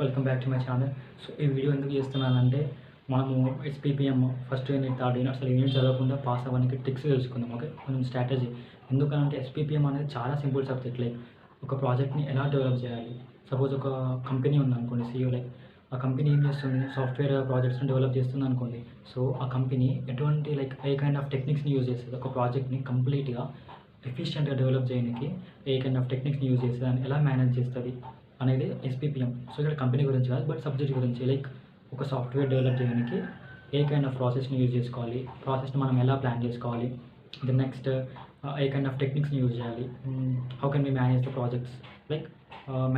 Welcome back to my channel. So ఈ video ఎందుకు చేస్తున్నానంటే మనము ఎస్పీపీఎం ఫస్ట్ యూనిట్ థర్డ్ యూనిట్ అసలు యూనిట్ చదవకుండా పాస్ అవ్వడానికి ట్రిక్స్ తెలుసుకుందాం. ఓకే, కొంచెం స్ట్రాటజీ. ఎందుకంటే ఎస్పీపీఎం అనేది చాలా సింపుల్ సబ్జెక్ట్. లైక్ ఒక ప్రాజెక్ట్ని ఎలా డెవలప్ చేయాలి. సపోజ్ ఒక కంపెనీ ఉందనుకోండి, సీఈఓ. లైక్ ఆ కంపెనీ ఏం చేస్తుంది, సాఫ్ట్వేర్ ప్రాజెక్ట్స్ని డెవలప్ చేస్తుంది అనుకోండి. సో ఆ కంపెనీ ఎటువంటి ఏ కైండ్ ఆఫ్ టెక్నిక్స్ని యూజ్ చేస్తుంది, ఒక ప్రాజెక్ట్ని కంప్లీట్గా ఎఫిషియెంట్గా డెవలప్ చేయడానికి ఏ కైండ్ ఆఫ్ టెక్నిక్స్ని యూజ్ చేస్తుంది, అని ఎలా మేనేజ్ చేస్తుంది అనేది ఎస్పీపీఎం. సో ఇక్కడ కంపెనీ గురించి కాదు, బట్ సబ్జెక్ట్ గురించి. లైక్ ఒక సాఫ్ట్వేర్ డెవలప్ చేయడానికి ఏ కైండ్ ఆఫ్ ప్రాసెస్ని యూజ్ చేసుకోవాలి, ప్రాసెస్ని మనం ఎలా ప్లాన్ చేసుకోవాలి, ద నెక్స్ట్ ఏ కైండ్ ఆఫ్ టెక్నిక్స్ని యూజ్ చేయాలి, how can we manage the projects. Like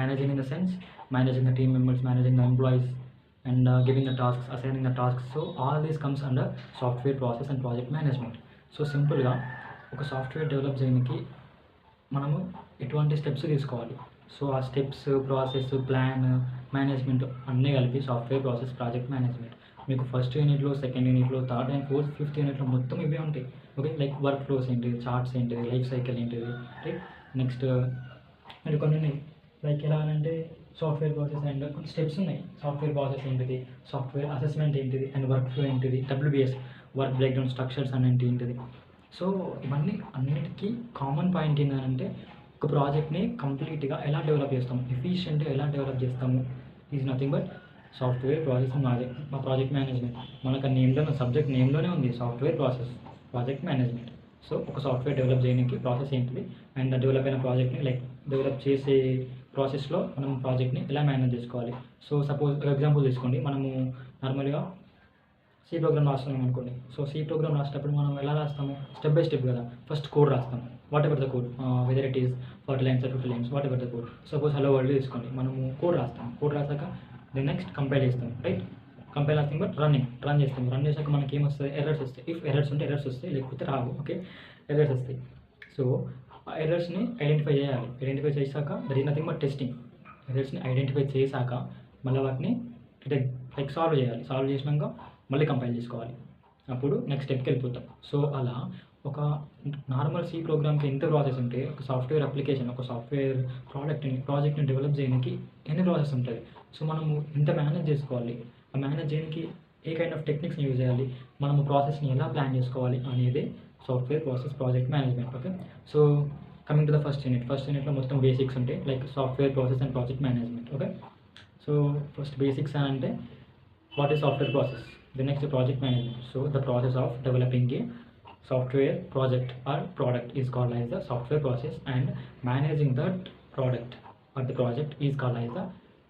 managing in the sense managing the team members, managing the employees, and giving the tasks, assigning the tasks. So all this comes under software process and project management. So సింపుల్గా ఒక software develop చేయడానికి మనము ఎటువంటి steps తీసుకోవాలి. So ఆ steps, process, plan, management అన్నీ కలిపి software process project management. మీకు ఫస్ట్ యూనిట్లో, సెకండ్ యూనిట్లో, థర్డ్ అండ్ ఫోర్త్, ఫిఫ్త్ యూనిట్లో మొత్తం ఇవే ఉంటాయి. ఓకే, లైక్ వర్క్ ఫ్లోస్ ఏంటిది, చార్ట్స్ ఏంటిది, లైఫ్ సైకిల్ ఏంటిది, రైట్. నెక్స్ట్ అంటే కొన్ని ఉన్నాయి. లైక్ ఎలా అంటే సాఫ్ట్వేర్ ప్రాసెస్ అండ్ కొన్ని స్టెప్స్ ఉన్నాయి. సాఫ్ట్వేర్ ప్రాసెస్ ఏంటిది, సాఫ్ట్వేర్ అసెస్మెంట్ ఏంటిది, అండ్ వర్క్ ఫ్లో ఏంటిది, డబ్ల్యూబిఎస్ వర్క్ బ్రేక్డౌన్ స్ట్రక్చర్స్ అనేది ఏంటిది. సో ఇవన్నీ అన్నిటికీ కామన్ పాయింట్ ఏంటంటే ఒక ప్రాజెక్ట్ని కంప్లీట్గా ఎలా డెవలప్ చేస్తాము, ఎఫిషియెంట్గా ఎలా డెవలప్ చేస్తాము is nothing but software process project management. మనకు ఆ నేమ్లో, సబ్జెక్ట్ నేమ్లోనే ఉంది software process project management. So ఒక సాఫ్ట్వేర్ డెవలప్ చేయడానికి ప్రాసెస్ ఏంటిది, అండ్ డెవలప్ అయిన ప్రాజెక్ట్ని లైక్ డెవలప్ చేసే ప్రాసెస్లో మనం ప్రాజెక్ట్ని ఎలా మేనేజ్ చేసుకోవాలి. సో సపోజ్ ఎగ్జాంపుల్ తీసుకోండి, మనము నార్మల్గా సి ప్రోగ్రామ్ రాస్తున్నాం అనుకోండి. సో సి ప్రోగ్రామ్ రాసేటప్పుడు మనం ఎలా రాస్తాము, స్టెప్ బై స్టెప్ కదా. ఫస్ట్ కోడ్ రాస్తాము, what ever the code, whether it is 40 lines or 50 lines, what ever the code. Suppose hello world తీసుకోండి, మనము కోడ్ రాస్తాము. కోడ్ రాసాక దెన్ నెక్స్ట్ కంపైల్ చేస్తాం, రైట్. కంపైల్ చేస్తాం, బట్ రన్ చేస్తాం. Run చేసాక మనకి ఏమొస్తుంది, ఎర్రర్స్ వస్తాయి. ఇఫ్ ఎర్రర్స్ ఉంటే ఎర్రర్స్ వస్తాయి, లేకపోతే రావు. ఓకే, ఎర్రర్స్ వస్తాయి. సో ఆ ఎర్రర్స్ని ఐడెంటిఫై చేయాలి. ఐడెంటిఫై చేశాక that is nothing but testing. ఎర్రర్స్ని ఐడెంటిఫై చేశాక మళ్ళీ వాటిని లైక్ సాల్వ్ చేయాలి. సాల్వ్ చేసినాక మళ్ళీ కంపైల్ చేసుకోవాలి. అప్పుడు నెక్స్ట్ స్టెప్కి వెళ్ళిపోతాం. సో అలా ఒక నార్మల్ సి ప్రోగ్రామ్కి ఎంత ప్రాసెస్ ఉంటే, ఒక సాఫ్ట్వేర్ అప్లికేషన్, ఒక సాఫ్ట్వేర్ ప్రాజెక్ట్ని డెవలప్ చేయడానికి ఎన్ని ప్రాసెస్ ఉంటుంది. సో మనము ఇంత మేనేజ్ చేసుకోవాలి. ఆ మేనేజ్ చేయడానికి ఏ కైండ్ ఆఫ్ టెక్నిక్స్ని యూజ్ చేయాలి, మనము ప్రాసెస్ని ఎలా ప్లాన్ చేసుకోవాలి అనేది software process project management. Okay, so coming to the first యూనిట్లో మొత్తం బేసిక్స్ ఉంటాయి, like software process and project management. Okay, so first basics అంటే what is software process, the next project management. So the process of developing a software project or product is called as the software process, and managing that product or the project is called as the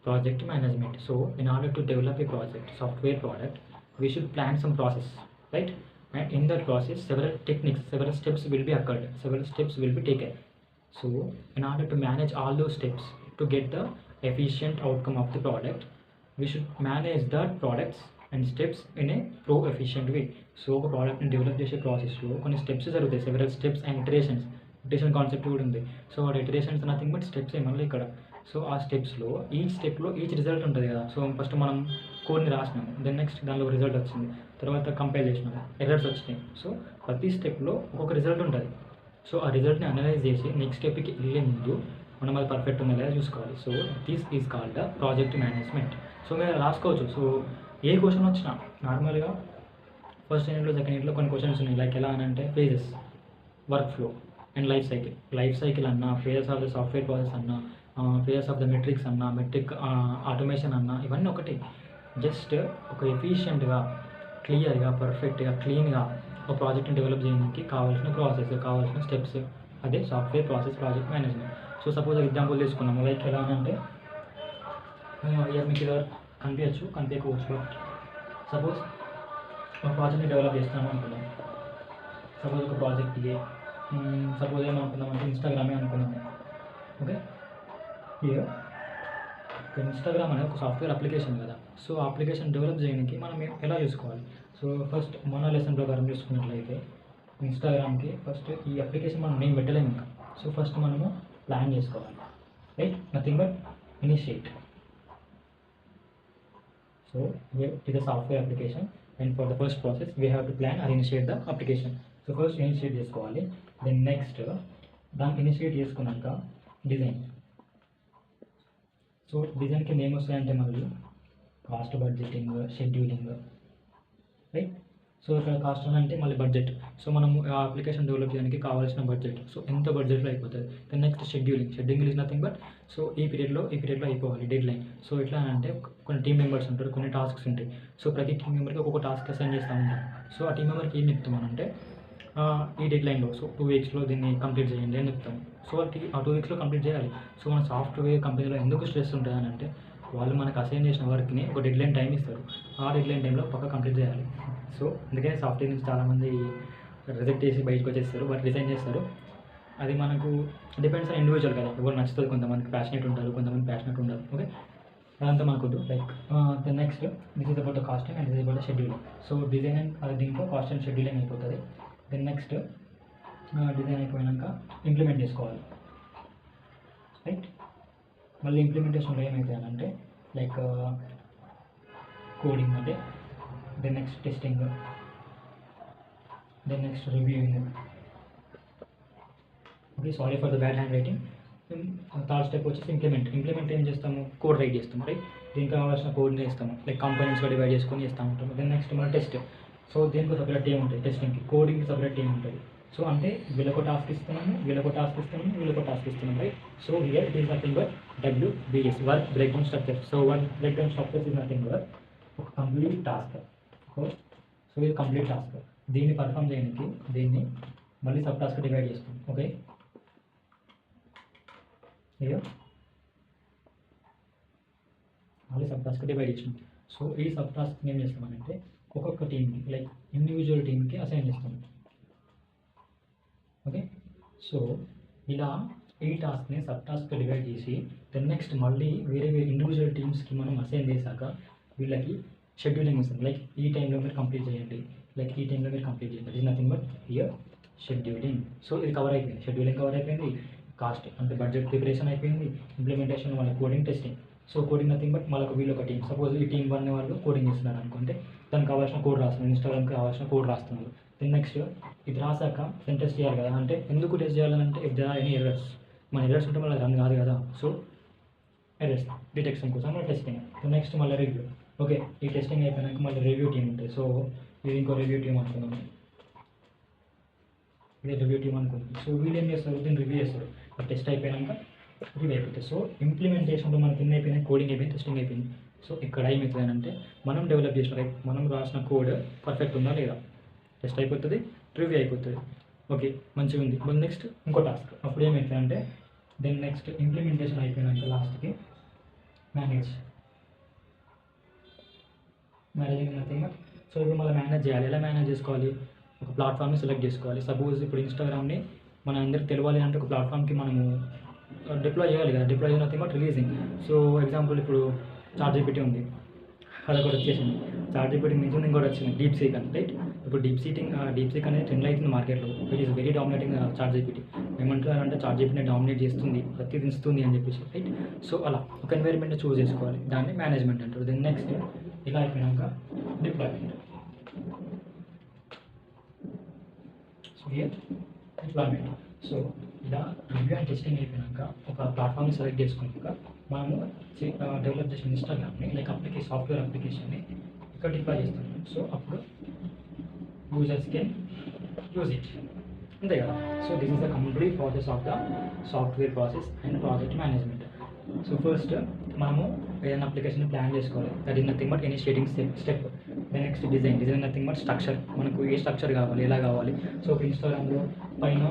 project management. So in order to develop a project, software product, we should plan some process, right. And in that process several techniques, several steps will be occurred, several steps will be taken. So in order to manage all those steps to get the efficient outcome of the product, we should manage that products and steps in a pro efficient way. So ఒక ప్రోడక్ట్ని develop చేసే ప్రాసెస్లో కొన్ని steps జరుగుతాయి, several steps and iteration concept కూడా ఉంది. So ఆ iterations nothing but steps ఏమన్నా ఇక్కడ. సో ఆ స్టెప్స్లో ఈచ్ రిజల్ట్ ఉంటుంది కదా. సో ఫస్ట్ మనం కోడ్ని రాసినాము, దెన్ నెక్స్ట్ దానిలో రిజల్ట్ వచ్చింది, తర్వాత కంపైల్ చేసినాము, ఎర్రర్స్ వచ్చినాయి. సో ప్రతి స్టెప్లో ఒక్కొక్క రిజల్ట్ ఉంటుంది. సో ఆ రిజల్ట్ని అనలైజ్ చేసి నెక్స్ట్ స్టెప్కి వెళ్ళే ముందు మనం అది పర్ఫెక్ట్ ఉందా లేదా చూసుకోవాలి. So this is called the project management. So మీరు రాసుకోవచ్చు. సో ఏ క్వశ్చన్ వచ్చినా నార్మల్గా ఫస్ట్ యూనిట్లో, సెకండ్ యూనిట్లో కొన్ని క్వశ్చన్స్ ఉన్నాయి. లైక్ ఎలా అని అంటే phases, work flow and life cycle అన్నా, phases of the software process అన్నా, ఫేజెస్ ఆఫ్ ద మెట్రిక్స్ అన్నా, మెట్రిక్ ఆటోమేషన్ అన్నా, ఇవన్నీ ఒకటి. జస్ట్ ఒక ఎఫిషియెంట్గా, క్లియర్గా, పర్ఫెక్ట్గా, క్లీన్గా ఒక ప్రాజెక్ట్ని డెవలప్ చేయడానికి కావాల్సిన ప్రాసెస్, కావాల్సిన స్టెప్స్, అదే software process project management. So suppose example తీసుకున్నాము. లైక్ ఎలా అంటే ఇయర్ మీకు ఇలా కనిపించవచ్చు, బట్ సపోజ్ ఒక ప్రాజెక్ట్ని డెవలప్ చేస్తున్నాము అనుకున్నాం. సపోజ్ ఒక ప్రాజెక్ట్ సపోజ్ ఏమనుకున్నాం అంటే ఇన్స్టాగ్రామే అనుకున్నాము. ఓకే, ఇన్స్టాగ్రామ్ అనేది ఒక సాఫ్ట్వేర్ అప్లికేషన్ కదా. సో ఆ అప్లికేషన్ డెవలప్ చేయడానికి మనం ఎలా చూసుకోవాలి. సో ఫస్ట్ మన లెసన్ ప్రకారం చూసుకున్నట్లయితే ఇన్స్టాగ్రామ్కి ఫస్ట్ ఈ అప్లికేషన్ మనం నేమ్ పెట్టలేము ఇంకా. సో ఫస్ట్ మనము ప్లాన్ చేసుకోవాలి, right. Nothing but initiate. So here is a software application, and for the first process we have to plan or initiate the application. So first initiate చేసుకోవాలి, then next దాన్ని initiate చేసుకున్నాక design. So design కింద ఏమొస్తాయంటే మళ్ళీ cost, budgeting, scheduling, right. So ఇక్కడ cost అంటే మళ్ళీ budget. So మనం ఆ అప్లికేషన్ డెవలప్ చేయడానికి కావాల్సిన బడ్జెట్. సో ఎంత బడ్జెట్లో అయిపోతుంది. Then next scheduling is nothing but so ఈ పీరియడ్లో అయిపోవాలి డెడ్ లైన్. సో ఎట్లా అంటే కొన్ని టీమ్ మెంబర్స్ ఉంటారు, కొన్ని టాస్క్స్ ఉంటాయి. సో ప్రతి టీమ్ మెంబర్కి ఒక్కొక్క టాస్క్ అసైన్ చేస్తూ ఉంటాం. సో ఆ టీమ్ మెంబర్కి ఏం చెప్తామనంటే ఈ డెడ్ లైన్లో సో 2 వీక్స్లో దీన్ని కంప్లీట్ చేయండి అని చెప్తాం. సో ఆ 2 వీక్స్లో కంప్లీట్ చేయాలి. సో మన సాఫ్ట్వేర్ కంపెనీలో ఎందుకు స్ట్రెస్ ఉంటుంది అని అంటే వాళ్ళు మనకు అసైన్ చేసిన వర్క్ని ఒక డెడ్ లైన్ టైం ఇస్తారు. ఆ డెడ్ లైన్ టైంలో పక్క కంప్లీట్ చేయాలి. సో అందుకని సాఫ్ట్వేర్ నుంచి చాలామంది రిజెక్ట్ చేసి బయటకు వచ్చేస్తారు, బట్ రిజైన్ చేస్తారు. అది మనకు డిపెండ్స్ ఆన్ ఇండివిజువల్ కదా, ఎవరు నచ్చుతుంది. కొంతమందికి ప్యాషనెట్ ఉంటారు, కొంతమంది ప్యాషనెట్ ఉండరు. ఓకే, అదంతా మనకు like the next this is about the costing and this is about the scheduling. So design and దీంట్లో కాస్ట్ అండ్ షెడ్యూలింగ్ అయిపోతుంది. దెన్ నెక్స్ట్ డిజైన్ అయిపోయాక ఇంప్లిమెంట్ చేసుకోవాలి, రైట్. మళ్ళీ ఇంప్లిమెంటేషన్లో ఏమవుతాయి అంటే లైక్ కోడింగ్ అంటే then next testing, then next reviewing. Okay, sorry for the bad handwriting. Third step వచ్చేసి ఇంప్లిమెంట్ ఏం చేస్తాము, కోడ్ రైట్ చేస్తాము, రైట్. దీనికి కావాల్సిన కోడ్ని వేస్తాము, లైక్ కంపోనెంట్స్గా డివైడ్ చేసుకొని చేస్తూ ఉంటాము. దెన్ నెక్స్ట్ మన టెస్ట్. సో దీనికి సపరేట్ టీమ్ ఉంటుంది, టెస్టింగ్కి. కోడింగ్కి సపరేట్ టీమ్ ఉంటుంది. సో అంటే వీళ్ళకు టాస్క్ ఇస్తున్నాము, వీళ్ళకు టాస్క్ ఇస్తున్నాము, right. So here it is nothing but WBS, work break down structure. So work break down structure is nothing but ఒక కంప్లీట్ టాస్క్. సో ఇది కంప్లీట్ టాస్క్. దీన్ని పర్ఫామ్ చేయడానికి దీన్ని మళ్ళీ సబ్ టాస్క్ డివైడ్ చేస్తాం. ఓకే, మళ్ళీ sub task divide చేసాం. So ఈ సబ్ టాస్క్ ఏం చేస్తామనంటే ఒక్కొక్క టీంకి లైక్ ఇండివిజువల్ టీంకి అసైన్ చేస్తాం. ఓకే, సో ఇలా ఈ టాస్క్ని సబ్ టాస్క్ డివైడ్ చేసి దెన్ నెక్స్ట్ మళ్ళీ వేరే ఇండివిజువల్ టీమ్స్కి మనం అసైన్ చేశాక వీళ్ళకి షెడ్యూలింగ్ ఇస్తాం. లైక్ ఈ టైంలో మీరు కంప్లీట్ చేయండి, లైక్ ఈ టైంలో మీరు కంప్లీట్ చేయండి. It is nothing but here scheduling. So ఇది కవర్ అయిపోయింది, షెడ్యూలింగ్ కవర్ అయిపోయింది, కాస్ట్ అంటే బడ్జెట్ ప్రిపరేషన్ అయిపోయింది, ఇంప్లిమెంటేషన్ వాళ్ళ coding, testing. So coding nothing but వాళ్ళకు వీళ్ళు ఒక టీం. సపోజ్ ఈ టీం 1 వాళ్ళు కోడింగ్ చేస్తున్నారు అనుకుంటే దానికి కావాల్సిన కోడ్ రాస్తున్నారు, ఇన్స్టాగ్రామ్కి కావాల్సిన కోడ్ రాస్తున్నారు. దెన్ నెక్స్ట్ ఇది రాసాక దెన్ టెస్ట్ చేయాలి కదా. అంటే ఎందుకు టెస్ట్ చేయాలంటే if there are any errors, మన ఎర్రర్స్ ఉంటే మళ్ళీ రన్ కాదు కదా. సో ఎర్రర్స్ డిటెక్షన్ కోసం మళ్ళీ టెస్టింగ్. దెన్ నెక్స్ట్ మళ్ళీ రివ్యూ. ఓకే, ఈ టెస్టింగ్ అయిపోయినాక మళ్ళీ రివ్యూ టీం ఉంటుంది. సో ఇది ఇంకో రివ్యూ టీం అనుకున్నాము, ఇది రివ్యూ టీం అనుకుంటుంది. సో వీళ్ళు ఏం చేస్తారు, దీన్ని రివ్యూ చేస్తారు. టెస్ట్ అయిపోయాక రివ్యూ అయిపోతుంది. సో ఇంప్లిమెంటేషన్లో మనకి ఎన్ని అయిపోయినాయి, కోడింగ్ అయిపోయింది, టెస్టింగ్ అయిపోయింది. సో ఇక్కడ ఏమవుతుంది అంటే మనం డెవలప్ చేసిన రైట్, మనం రాసిన కోడ్ పర్ఫెక్ట్ ఉందా లేదా, టెస్ట్ అయిపోతుంది, రివ్యూ అయిపోతుంది. ఓకే, మంచిగా ఉంది. మళ్ళీ నెక్స్ట్ ఇంకో టాస్క్. అప్పుడు ఏమవుతుంది అంటే దెన్ నెక్స్ట్ ఇంప్లిమెంటేషన్ అయిపోయినాక లాస్ట్కి మేనేజింగ్ నథింగ్. సో ఇప్పుడు మళ్ళీ మేనేజ్ చేయాలి. ఎలా మేనేజ్ చేసుకోవాలి, ఒక ప్లాట్ఫామ్ని సెలెక్ట్ చేసుకోవాలి. సపోజ్ ఇప్పుడు ఇన్స్టాగ్రామ్ని మన అందరికి తెలియాలి అంటే ఒక ప్లాట్ఫామ్కి మనము డిప్లాయ్ చేయాలి కదా. డిప్లాయ్ చేయాలి nothing but releasing. So example ఇప్పుడు ChatGPT ఉంది, అది కూడా వచ్చేసింది. ChatGPT మించి ఇంకోటి వచ్చింది DeepSeek అని, రైట్. ఇప్పుడు DeepSeek అనేది ట్రెండ్ అవుతుంది మార్కెట్లో. It is very dominating ChatGPT. ఏమంటారంటే ChatGPT డామినేట్ చేస్తుంది, ప్రతిదీ ఇస్తుంది అని చెప్పేసి, రైట్. సో అలా ఒక ఎన్వైర్మెంట్ని చూస్ చేసుకోవాలి, దాన్ని మేనేజ్మెంట్ అంటారు. దెన్ నెక్స్ట్ ఇలా అయిపోయినాక deployment. So here deployment. So ఇలా రివ్యూ అండ్ టెస్టింగ్ అయిపోయినాక ఒక ప్లాట్ఫామ్ని సెలెక్ట్ చేసుకున్నాక మనము డెవలప్ చేసిన ఇన్స్టాగ్రామ్ని లైక్ సాఫ్ట్వేర్ అప్లికేషన్ని ఇక్కడ డిప్లాయ్ చేస్తాం. సో అప్పుడు యూజర్స్ కెన్ యూజ్ ఇట్, అంతే కదా. So this is the complete process of the software process and project management. So first మనము ఏదైనా అప్లికేషన్ ప్లాన్ చేసుకోవాలి, that is nothing but initiating step. Then next design nothing but structure. మనకు ఏ structure కావాలి, ఎలా కావాలి. సో ఇన్స్టాగ్రామ్లో పైన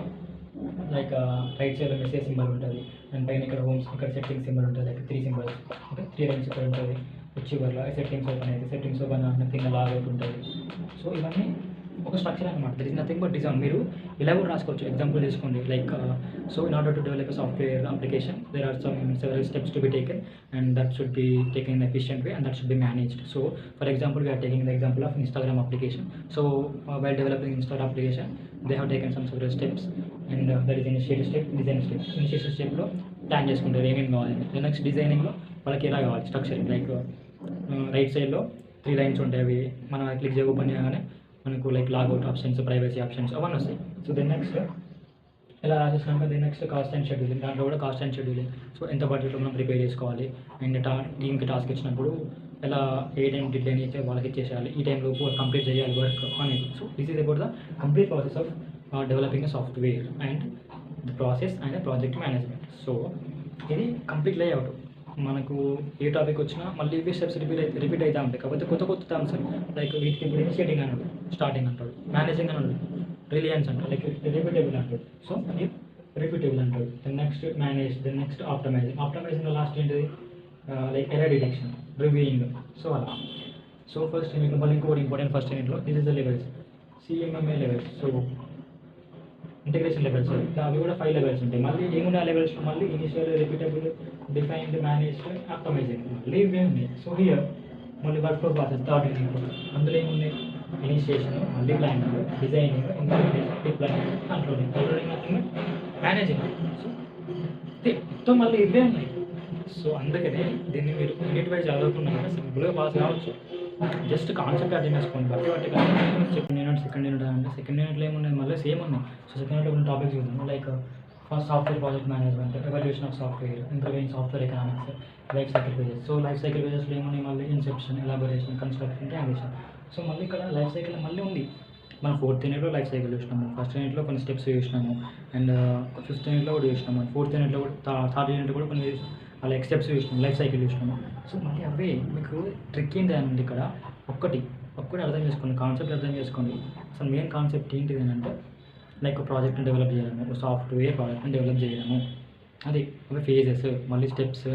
లైక్ రైట్ సైడ్లో మెసేజ్ సింబల్ ఉంటుంది, అండ్ పైన ఇక్కడ హోమ్స్, ఇక్కడ సెట్టింగ్ సింబల్ ఉంటుంది, లైక్ 3 సింబల్స్. ఓకే, 3 లైన్స్ ఇక్కడ ఉంటుంది. చివరిలో సెట్టింగ్స్ ఓపెన్ అయితే settings open nothing log out ఉంటుంది. సో ఇవన్నీ ఒక స్ట్రక్చర్ అనమాట. That is nothing but design. మీరు ఇలా కూడా రాసుకోవచ్చు. ఎగ్జాంపుల్ తీసుకోండి, like so in order to develop software application there are several steps to be taken and that should be taken in an efficient way and that should be managed. So for example, we are taking the example of Instagram application. So while developing Instagram application, they have taken some several steps and that is initiate step, design step. Initiation step లో plan చేసుకుంటారు ఏమేమి కావాలి. Next డిజైనింగ్లో వాళ్ళకి ఎలా కావాలి structuring, like right సైడ్లో 3 lines ఉంటాయి. అవి మనం క్లిక్ చేయ ఓపెన్ చేయగానే మనకు like logout options, privacy options అవన్నీ వస్తాయి. సో దెన్ నెక్స్ట్ ఇలా రాసేసినాక దీని నెక్స్ట్ కాస్ట్ అండ్ షెడ్యూలింగ్, దాంట్లో కూడా కాస్ట్ అండ్ షెడ్యూలింగ్. సో ఎంత బడ్జెట్లో మనం ప్రిపేర్ చేసుకోవాలి అండ్ టీమ్కి టాస్క్ ఇచ్చినప్పుడు ఎలా ఏ టైం డెడ్లైన్ ఇస్తే వాళ్ళకి ఇచ్చేసేయాలి, ఈ టైం లోపు కంప్లీట్ చేయాలి వర్క్ అనేది. So this is about the complete process of developing a software and the process and project management. So ఇది కంప్లీట్ లేఅవుట్. మనకు ఏ టాపిక్ వచ్చినా మళ్ళీ ఇవే స్టెప్స్ రిపీట్ అవుతూ ఉంటాయి. కాకపోతే కొత్త కొత్త టర్మ్స్ లైక్ వీటికి ఇప్పుడు ఇనిషియేటింగ్ అన్నాడు, స్టార్టింగ్ అంటాడు, మేనేజింగ్ అన్నాడు, రిలయన్స్ అంటాడు, లైక్ రిపీటబుల్ అంటాడు. సో ఇది రిపీటబుల్ అంటాడు. Then next manage, then next optimising last ఏంటిది like error detection, reviewing. So అలా. సో ఫస్ట్ మీకు మళ్ళీ ఇంకోటి ఇంపార్టెంట్ ఫస్ట్ యూనిట్లో this is the levels, CMMA levels. So integration levels అవి కూడా 5 లెవెల్స్ ఉంటాయి. మళ్ళీ ఏమున్నాయి ఆ లెవెల్స్లో మళ్ళీ ఇనిషియల్, రిపీటబుల్, డిఫైన్డ్, మేనేజ్డ్, ఆప్టమైజింగ్ మళ్ళీ ఇవే ఉన్నాయి. సో హియర్ మళ్ళీ work flow process third unit, అందులో ఏముంది ఇనిషియేషన్, మళ్ళీ planning, designing, implementation, deployment, controlling nothing managing. So మొత్తం మళ్ళీ ఇవే ఉన్నాయి. సో అందుకనే దీన్ని మీరు యూనిట్ వైజ్ చదువుకున్నాక సింపుల్గా పాస్ కావచ్చు. జస్ట్ కాన్సెప్ట్ అర్థం చేసుకోండి. బట్టి సెకండ్ యూనిట్ అంటే సెకండ్ యూనిట్లో ఏమున్నాయి మళ్ళీ సేమ్ ఉన్నాయి. సో సెకండ్ యూనిట్లో కొన్ని టాపిక్స్ చూద్దాం. Like first software project management, evolution of software, improving software economics, life cycle phases. So life cycle పేజెస్లో ఏమున్నాయి మళ్ళీ inception, elaboration, construction, transition. So మళ్ళీ ఇక్కడ లైఫ్ సైకిల్ మళ్ళీ ఉంది. మనం 4th యూనిట్లో లైఫ్ సైకిల్ చూసినాము, ఫస్ట్ యూనిట్లో కొన్ని స్టెప్స్ చూసినాము అండ్ 5th యూనిట్లో కూడా చూసినాము, 4th యూనిట్లో కూడా థర్డ్ యూనిట్లో కూడా కొన్ని అలా స్టెప్స్ చూసినాము, లైఫ్ సైకిల్ చూసినాము. సో మళ్ళీ అవే మీకు ట్రిక్ ఏంటి అంటే ఇక్కడ ఒక్కటి అర్థం చేసుకోండి, కాన్సెప్ట్ అర్థం చేసుకోండి. అసలు మెయిన్ కాన్సెప్ట్ ఏంటిది అని అంటే లైక్ ప్రాజెక్ట్ని డెవలప్ చేయడము, ఒక సాఫ్ట్వేర్ ప్రాజెక్ట్ని డెవలప్ చేయడము, అది ఒక ఫేజెస్, మళ్ళీ స్టెప్స్.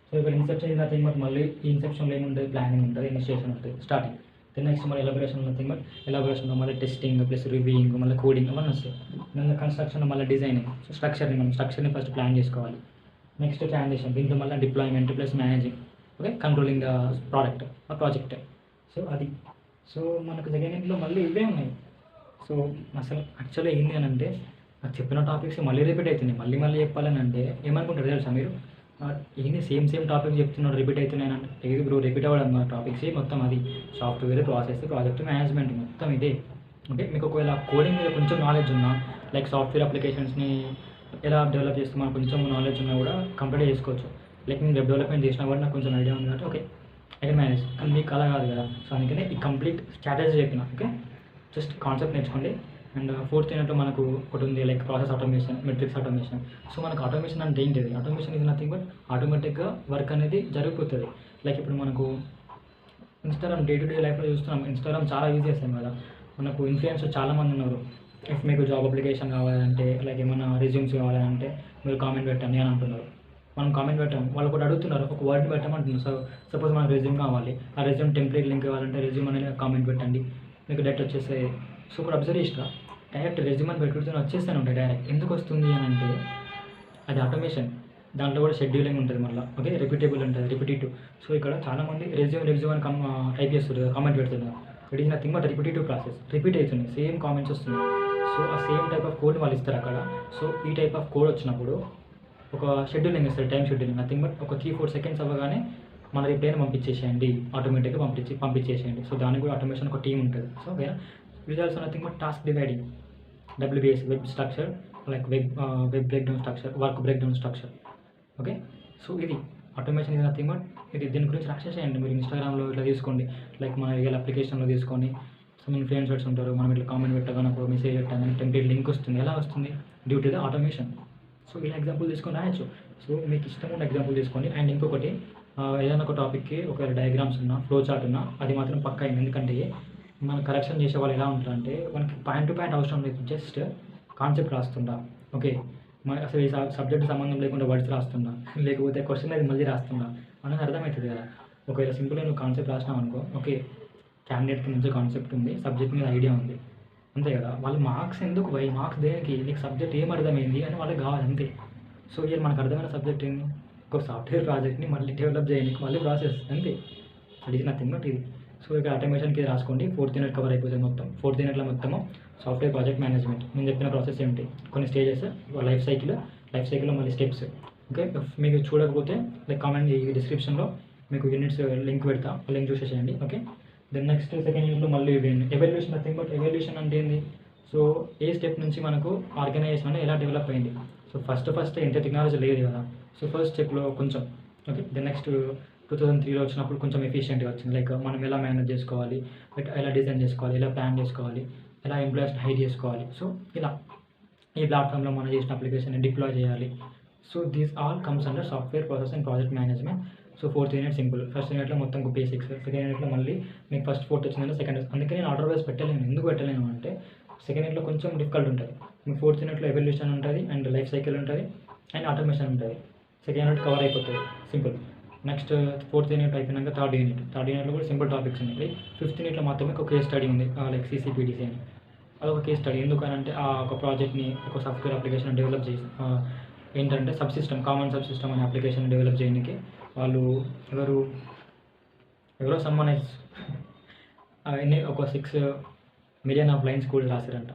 సో ఇక్కడ ఇన్సెప్షన్ ఇస్ నథింగ్ బట్ మళ్ళీ ఈ ఇన్సెప్షన్లో ఏముంటుంది ప్లానింగ్ ఉంటుంది, ఇనిషియేషన్ ఉంటుంది, స్టార్టింగ్. దెన్ నెక్స్ట్ మళ్ళీ ఎలాబొరేషన్ నథింగ్ బట్ ఎలాబొరేషన్లో మళ్ళీ టెస్టింగ్ ప్లస్ రివ్యూయింగ్, మళ్ళీ కోడింగ్ అవన్నీ వస్తాయి. మళ్ళీ కన్స్ట్రక్షన్లో మళ్ళీ డిజైనింగ్. సో స్ట్రక్చర్ని ఫస్ట్ ప్లాన్ చేసుకోవాలి. నెక్స్ట్ ట్రాన్సిషన్, దీంట్లో మళ్ళీ deployment plus managing, okay, controlling the product ఆ ప్రాజెక్ట్. సో అది. సో మనకు సెకండ్ యూనిట్లో మళ్ళీ ఇవే ఉన్నాయి. సో అసలు యాక్చువల్గా ఏంటి అని అంటే నాకు చెప్పిన టాపిక్స్ మళ్ళీ రిపీట్ అవుతున్నాయి. మళ్ళీ చెప్పాలని అంటే ఏమనుకుంటారు తెలుసా మీరు, ఏంటి సేమ్ టాపిక్ చెప్తున్నాడు రిపీట్ అవుతున్నాయి అంటే లేదు బ్రో, రిపీట్ అవ్వడం టాపిక్స్ మొత్తం అది సాఫ్ట్వేర్ ప్రాసెస్ ప్రాజెక్ట్ మేనేజ్మెంట్ మొత్తం ఇదే. ఓకే, మీకు ఒకవేళ కోడింగ్ మీద కొంచెం నాలెడ్జ్ ఉన్నా లైక్ సాఫ్ట్వేర్ అప్లికేషన్స్ని ఎలా డెవలప్ చేస్తే మనకు కొంచెం నాలెడ్జ్ ఉన్నా కూడా కంప్లీట్ చేసుకోవచ్చు. లైక్ నేను వెబ్ డెవలప్మెంట్ చేసినా కూడా నాకు కొంచెం ఐడియా ఉంది కాబట్టి ఓకే ఐ కెన్ మేనేజ్. కానీ మీకు అలా కాదు కదా. సో అందుకనే ఈ కంప్లీట్ స్ట్రాటజీ చెప్పిన. ఓకే, జస్ట్ కాన్సెప్ట్ నేర్చుకోండి. అండ్ 4th యూనిట్లో మనకు ఒకటి ఉంది like process automation, metrics automation. So మనకు ఆటోమేషన్ అంటే ఏంటిది, ఆటోమేషన్ ఈజ్ నథింగ్ బట్ ఆటోమేటిక్గా వర్క్ అనేది జరిగిపోతుంది. లైక్ ఇప్పుడు మనకు ఇన్స్టాగ్రామ్ డే టు డే లైఫ్లో చూస్తున్నాం, ఇన్స్టాగ్రామ్ చాలా యూజ్ చేస్తాం కదా. మనకు ఇన్ఫ్లుయెన్సర్ చాలామంది ఉన్నారు. ఇఫ్ మీకు జాబ్ అప్లికేషన్ కావాలంటే లైక్ ఏమైనా రెజ్యూమ్స్ కావాలంటే మీరు కామెంట్ పెట్టండి అని అంటున్నారు. మనం కామెంట్ పెట్టాము, వాళ్ళు కూడా అడుగుతున్నారు ఒక వర్డ్ పెట్టమంటున్నారు. సో సపోజ్ మనకు రెజ్యూమ్ కావాలి, ఆ రెజ్యూమ్ టెంప్లెట్ లింక్ కావాలంటే రెజ్యూమ్ అనేది కామెంట్ పెట్టండి, మీకు డైరెక్ట్ వచ్చేస్తే. సో ఇప్పుడు అబ్జర్వ్ చేస్తా డైరెక్ట్ రెజ్యూమ్ అని పెట్టుకుంటే వచ్చేస్తూనే ఉంటాయి డైరెక్ట్. ఎందుకు వస్తుంది అని అంటే అది ఆటోమేషన్. దాంట్లో కూడా షెడ్యూలింగ్ ఉంటుంది మళ్ళీ. ఓకే, రిపీటబుల్ ఉంటుంది, రిపిటేటివ్. సో ఇక్కడ చాలామంది రెజ్యూమ్ అని టైప్ చేస్తారు, కామెంట్ పెడుతున్నారు. It is nothing but repetitive process, repeat అవుతుంది, సేమ్ కామెంట్స్ వస్తున్నాయి. సో ఆ సేమ్ టైప్ ఆఫ్ కోడ్ వాళ్ళు ఇస్తారు అక్కడ. సో ఈ టైప్ ఆఫ్ కోడ్ వచ్చినప్పుడు ఒక షెడ్యూలింగ్ ఇస్తారు, టైం షెడ్యూలింగ్. నథింగ్ బట్ ఒక 3-4 సెకండ్స్ అవ్వగానే మన రిప్లైని పంపించేసేయండి, ఆటోమేటిక్గా పంపించేసేయండి. సో దానికి కూడా ఆటోమేషన్ ఒక టీం ఉంటుంది. సో వేరే it also nothing but task dividing, WBS, web structure, like web breakdown structure, work breakdown structure. Okay, so ఇది ఆటోమేషన్ ఇది నథింగ్ బట్ ఇది. దీని గురించి రాసేసేయండి మీరు. ఇన్స్టాగ్రామ్లో ఇట్లా తీసుకోండి, లైక్ మన రియల్ అప్లికేషన్లో తీసుకొని సమ్ ఇన్ఫ్లుయెన్సర్స్ ఉంటారు, మనం ఇట్లా కామెంట్ పెట్టగానే ఒక మెసేజ్ పెట్టగానే టెంప్లెట్ లింక్ వస్తుంది. ఎలా వస్తుంది, due to the automation. So ఇలా ఎగ్జాంపుల్ తీసుకొని రాయొచ్చు. సో మీకు ఇష్టం ఉన్న ఎగ్జాంపుల్ తీసుకోండి. అండ్ ఇంకొకటి ఏదైనా ఒక టాపిక్కి ఒకవేళ డయాగ్రామ్స్ ఉన్నా, ఫ్లో చార్ట్ ఉన్నా అది మాత్రం పక్కా అయింది. ఎందుకంటే మనం కరెక్షన్ చేసే వాళ్ళు ఎలా ఉంటారంటే మనకి పాయింట్ టు పాయింట్ అవసరం లేదు, జస్ట్ కాన్సెప్ట్ రాస్తుంటా. ఓకే, అసలు ఈ సబ్జెక్ట్ సంబంధం లేకుండా వర్డ్స్ రాస్తుంటా, లేకపోతే క్వశ్చన్ అది మళ్ళీ రాస్తుంటా అనేది అర్థమవుతుంది కదా. ఒకవేళ సింపుల్గా నువ్వు కాన్సెప్ట్ రాసినావు అనుకో, ఓకే క్యాండిడేట్కి మంచి కాన్సెప్ట్ ఉంది, సబ్జెక్ట్ మీద ఐడియా ఉంది, అంతే కదా. వాళ్ళు మార్క్స్ ఎందుకు మార్క్స్ దేనికి, నీకు సబ్జెక్ట్ ఏం అర్థమైంది అని వాళ్ళకి కావాలి అంతే. సో ఇయర్ మనకు అర్థమైన సబ్జెక్ట్ ఏంటి, ఒక సాఫ్ట్వేర్ ప్రాజెక్ట్ని మళ్ళీ డెవలప్ చేయడానికి మళ్ళీ ప్రాసెస్ అంతే. అది నథింగ్ బట్ ఇది. సో ఇక్కడ ఆటోమేషన్కి రాసుకోండి. 4th యూనిట్ కవర్ అయిపోతుంది మొత్తం. 4th యూనిట్లో మొత్తము సాఫ్ట్వేర్ ప్రాజెక్ట్ మేనేజ్మెంట్. నేను చెప్పిన ప్రాసెస్ ఏమిటి, కొన్ని స్టేజెస్, లైఫ్ సైకిల్లో మళ్ళీ స్టెప్స్. ఓకే, మీకు చూడకపోతే లైక్ కామెంట్ ఈ డిస్క్రిప్షన్లో మీకు యూనిట్స్ లింక్ పెడతా, లింక్ చూసేసేయండి. ఓకే, దెన్ నెక్స్ట్ సెకండ్ యూనిట్లో మళ్ళీ ఎవల్యూషన్ నథింగ్ బట్ ఎవల్యూషన్ అంటే ఏంది, సో ఏ స్టెప్ నుంచి మనకు ఆర్గనైజేషన్ అనేది ఎలా డెవలప్ అయింది. సో ఫస్ట్ ఇంత టెక్నాలజీ లేదు కదా. సో ఫస్ట్ స్టెప్లో కొంచెం ఓకే, ద నెక్స్ట్ 2003లో వచ్చినప్పుడు కొంచెం ఎఫిషియెంట్గా వచ్చింది. లైక్ మనం ఎలా మేనేజ్ చేసుకోవాలి, లైక్ ఎలా డిజైన్ చేసుకోవాలి, ఎలా ప్లాన్ చేసుకోవాలి, ఎలా ఎంప్లాయీస్ని హైర్ చేసుకోవాలి. సో ఇలా ఈ ప్లాట్ఫామ్లో మనం చేసిన అప్లికేషన్ డిప్లాయ్ చేయాలి. So these all comes under software process and project management. So 4th unit simple, first యూనిట్లో మొత్తం బేసిక్స్, సెకండ్ యూనిట్లో మళ్ళీ మీకు ఫస్ట్ 4th వచ్చిందంటే సెకండ్. అందుకే నేను ఆర్డర్ వైజ్ పెట్టలేను. ఎందుకు పెట్టలేను అంటే సెకండ్ యూనిట్లో కొంచెం డిఫికల్ట్ ఉంటుంది. మీకు 4th యూనిట్లో ఎవల్యూషన్ ఉంటుంది అండ్ లైఫ్ సైకిల్ ఉంటుంది అండ్ ఆటోమేషన్ ఉంటుంది. సెకండ్ యూనిట్ కవర్ అయిపోతుంది సింపుల్. నెక్స్ట్ 4th యూనిట్ అయిపోయినాక థర్డ్ యూనిట్లో కూడా సింపుల్ టాపిక్స్ ఉన్నాయి. 5th యూనిట్లో మాత్రమే ఒక కేస్ స్టడీ ఉంది, లైక్ CCPDC అని. అదొక కేస్ స్టడీ. ఎందుకనంటే ఒక ప్రాజెక్ట్ని ఒక సాఫ్ట్వేర్ అప్లికేషన్ డెవలప్ చేసి ఏంటంటే కామన్ సబ్ సిస్టమ్ అనే అప్లికేషన్ డెవలప్ చేయడానికి వాళ్ళు ఎవరో సమ్మన్ ఒక 6 మిలియన్ ఆఫ్ లైన్స్ కోడ్ రాశారంట.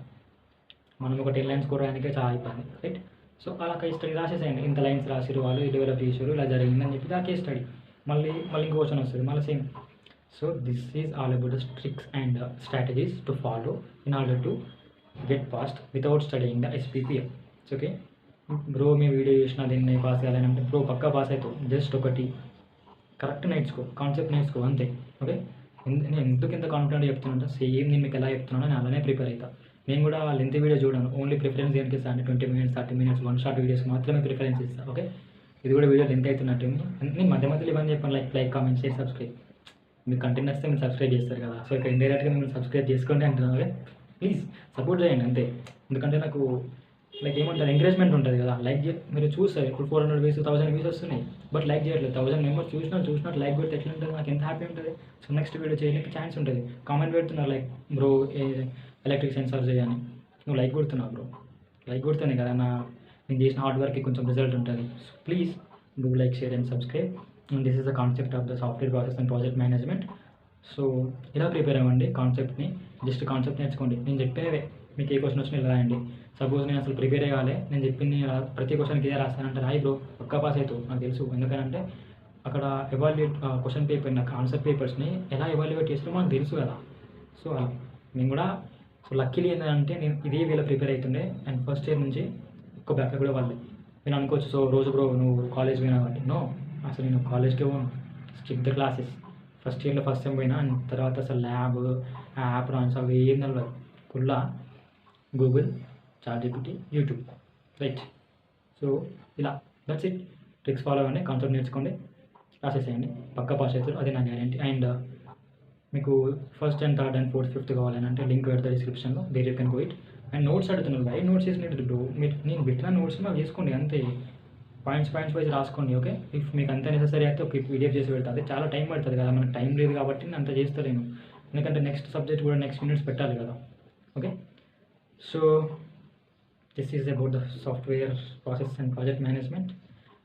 మనం ఒక 10 లైన్స్ కోడ్ రాయడానికే చాలా అయిపోయింది, రైట్. సో అలా కేస్ స్టడీ రాసేసేయండి. ఇంత లైన్స్ రాసిరు, వాళ్ళు డెవలప్ చేసారు, ఇలా జరిగిందని చెప్పి ఆ కేస్ స్టడీ మళ్ళీ ఇంకో క్వశ్చన్ వస్తుంది, మళ్ళీ same. So this is all about the tricks and strategies to follow in order to get past without studying the SPPM. Okay bro, me video చూసినా దీన్ని పాస్ కావాలని అంటే బ్రో పక్కా పాస్ అవుతావు. Just ఒకటి కరెక్ట్ నేర్చుకో, concept నేర్చుకో అంతే. Okay, నేను ఎందుకు ఇంత కాన్ఫిడెంట్గా చెప్తున్నాను, సేమ్ నేను మీకు ఎలా చెప్తున్నానో నేను అలానే ప్రిపేర్ అవుతా. నేను కూడా లెంత్ వీడియో చూడను, ఓన్లీ ప్రిఫరెన్స్ దేనికి ఇస్తాను అంటే 20 minutes 30 minutes one short videos మాత్రమే ప్రిఫరెన్స్ ఇస్తాను. ఓకే, ఇది కూడా వీడియో లెంత్ అవుతున్నట్టు నేను మధ్యలో ఇవన్నీ చెప్పాను, లైక్ కామెంట్ షేర్ సబ్స్క్రైబ్. మీకు కంటెంట్ నచ్చితే మీరు సబ్స్క్రైబ్ చేస్తారు కదా. సో ఇక్కడ ఇండైరెక్ట్గా మీరు సబ్స్క్రైబ్ చేసుకోండి అంటున్నాను. ఓకే, ప్లీజ్ సపోర్ట్ చేయండి అంతే. ఎందుకంటే నాకు లైక్ ఏమంటారు, ఎంకరేజ్మెంట్ ఉంటుంది కదా. లైక్ మీరు చూస్తారు ఇప్పుడు 400 views 1000 views వస్తున్నాయి, బట్ లైక్ చేయట్లేదు. 1000 members చూసినట్టు లైక్ పెడితే ఎట్లా ఉంటుంది, నాకు ఎంత హ్యాపీ ఉంటుంది. సో నెక్స్ట్ వీడియో చేయడానికి ఛాన్స్ ఉంటుంది. కామెంట్ పెడుతున్నారు లైక్ బ్రో ఎలక్ట్రిక్ సెన్సార్ చేయని, నువ్వు లైక్ కొడుతున్నావు బ్రో. లైక్ కొడుతుంది కదా నేను చేసిన హార్డ్ వర్క్కి కొంచెం రిజల్ట్ ఉంటుంది. So please do like, share and subscribe. This is the concept of the software process and project management. So ఇలా ప్రిపేర్ అవ్వండి. కాన్సెప్ట్ని జస్ట్ కాన్సెప్ట్ నేర్చుకోండి. నేను చెప్పేవే మీకు ఏ క్వశ్చన్ వచ్చినా ఇలా రాయండి. సపోజ్ నేను అసలు ప్రిపేర్ కావాలి, నేను చెప్పింది ప్రతి క్వశ్చన్కి ఇదే రాస్తానంటే రాయి బ్రో పక్కా పాస్ అవుతావు, నాకు తెలుసు. ఎందుకంటే అక్కడ క్వశ్చన్ పేపర్ నాకు ఆన్సర్ పేపర్స్ని ఎలా ఎవాల్యుయేట్ చేస్తారో మనకు తెలుసు కదా. సో అలా నేను కూడా సో లక్కీలీ ఏంటంటే నేను ఇదే వేళ ప్రిపేర్ అవుతుండే. అండ్ ఫస్ట్ ఇయర్ నుంచి ఎక్కువ బ్యాక్ కూడా వాళ్ళే. నేను అనుకోవచ్చు సో రోజు బ్రో నువ్వు కాలేజ్ పోయినా కాబట్టి. నో, అసలు నేను కాలేజ్కే పోను, స్కిప్ ద క్లాసెస్. ఫస్ట్ ఇయర్లో ఫస్ట్ టైం పోయినా, అండ్ తర్వాత అసలు ల్యాబ్ యాప్ రాన్స్ అవి ఏం తెలియదు. ఫుల్లా Google, ChatGPT, YouTube, right. So ఇలా దట్స్ ఇట్. ట్రిక్స్ ఫాలో అవ్వండి, కాన్సెప్ట్ నేర్చుకోండి, రాసేసేయండి, పక్కా పాస్ అవుతారు, అది నా గ్యారంటీ. అండ్ మీకు first and third and fourth fifth కావాలని అంటే లింక్ పెడతా డిస్క్రిప్షన్లో, there you can go it. And notes అడుగుతున్నారు, వైట్ నోట్స్ చేసినట్టు బ్రో, మీరు నేను పెట్టిన నోట్స్ మాకు చేసుకోండి అంతే. పాయింట్స్ వైజ్ రాసుకోండి. ఓకే, ఇఫ్ మీకు అంత నెసరీ అయితే ఒక PDF చేసి పెడతా. అదే చాలా టైం పడుతుంది కదా, మనకు టైం లేదు కాబట్టి నేను అంత చేస్తలేను. ఎందుకంటే నెక్స్ట్ సబ్జెక్ట్ కూడా నెక్స్ట్ యూనిట్స్ పెట్టాలి కదా. Okay, so this is about the software process and project management.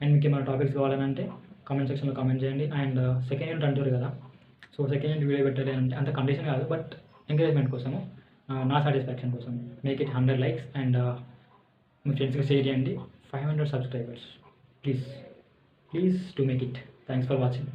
And మీకు ఏమైనా టాపిక్స్ కావాలంటే కామెంట్ సెక్షన్లో కామెంట్ చేయండి. అండ్ సెకండ్ యూనిట్ అంటారు కదా, సో సెకండ్ యూనిట్ వీడియో పెట్టాలి అంటే అంత కండిషన్ కాదు, బట్ ఎంకరేజ్మెంట్ కోసము, నా సాటిస్ఫాక్షన్ కోసం. మేక్ ఇట్ 100 likes అండ్ మీ ఫ్రెండ్స్కి షేర్ చేయండి. 500 subscribers. Please do make it. Thanks for watching.